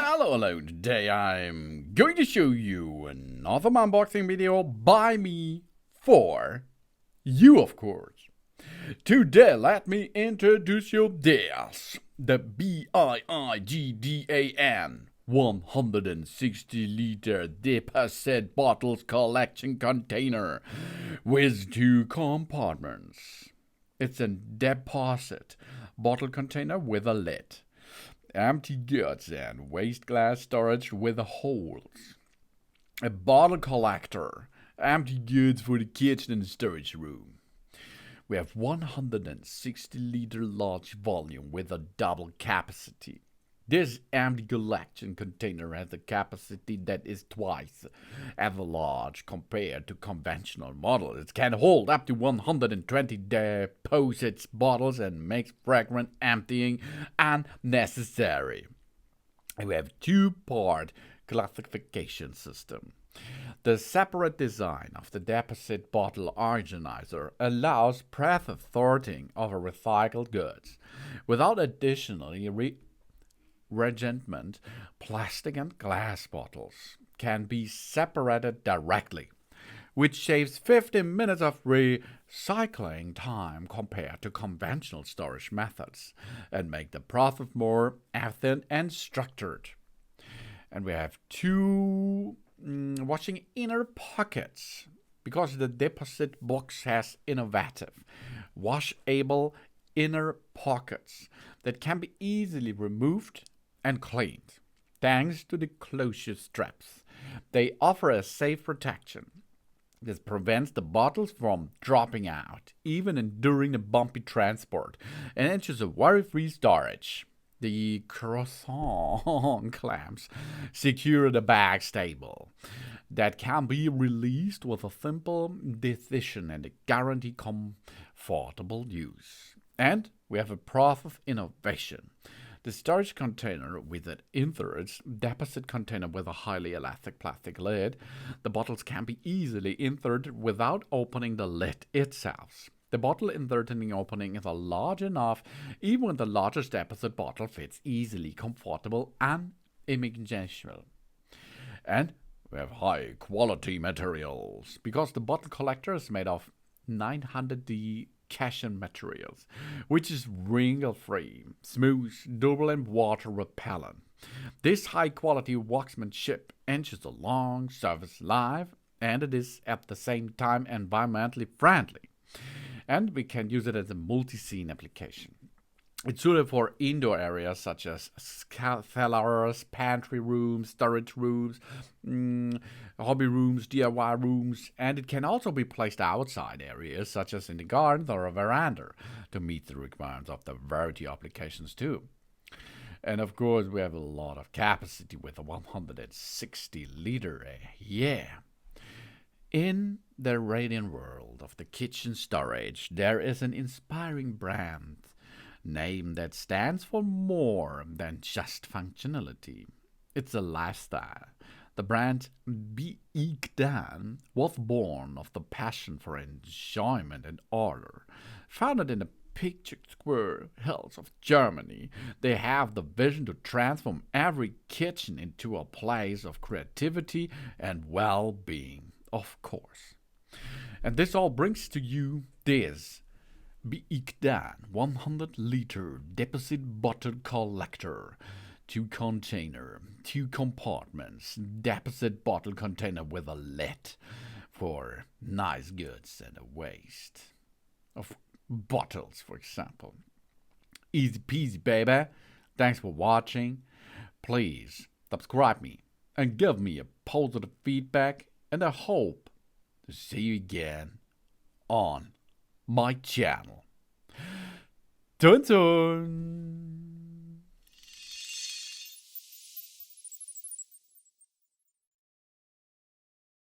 Hello, today I'm going to show you another unboxing video by me for you, of course. Today, let me introduce you this, the Biigdan 160-liter deposit bottles collection container with 2 compartments. It's a deposit bottle container with a lid. Empty goods and waste glass storage with holes. A bottle collector. Empty goods for the kitchen and storage room. We have 160-liter large volume with a double capacity. This empty collection container has a capacity that is twice as large compared to conventional models. It can hold up to 120 deposit bottles and makes fragrant emptying unnecessary. We have 2-part classification system. The separate design of the deposit bottle organizer allows preferred sorting of recycled goods without additionally rearrangement. Plastic and glass bottles can be separated directly, which saves 15 minutes of recycling time compared to conventional storage methods and make the process more efficient and structured. And we have 2 washing inner pockets because the deposit box has innovative washable inner pockets that can be easily removed and cleaned thanks to the closure straps. They offer a safe protection. This prevents the bottles from dropping out even during the bumpy transport and ensures a worry-free storage. The croissant clamps secure the bag stable that can be released with a simple decision and guarantee comfortable use. And we have a process innovation. The storage container with an inserts deposit container with a highly elastic plastic lid. The bottles can be easily inserted without opening the lid itself. The bottle inserting opening is large enough, even when the largest deposit bottle fits easily, comfortable, and imaginable. And we have high quality materials because the bottle collector is made of 900D cushion materials, which is wrinkle-free, smooth, durable, and water-repellent. This high-quality workmanship ensures a long service life, and it is at the same time environmentally friendly. And we can use it as a multi-scene application. It's suited for indoor areas such as cellars, pantry rooms, storage rooms, hobby rooms, DIY rooms, and it can also be placed outside areas such as in the garden or a veranda to meet the requirements of the variety applications too. And of course, we have a lot of capacity with a 160-liter. Yeah. In the radiant world of the kitchen storage, there is an inspiring brand name that stands for more than just functionality. It's a lifestyle. The brand Biigdan was born of the passion for enjoyment and order. Founded in the picturesque square hills of Germany, they have the vision to transform every kitchen into a place of creativity and well-being, of course. And this all brings to you this Biigdan 100-liter deposit bottle collector, 2 container, 2 compartments, deposit bottle container with a lid for nice goods and a waste of bottles, for example. Easy peasy, baby. Thanks for watching. Please subscribe me and give me a positive feedback, and I hope to see you again on my channel. Dun dun!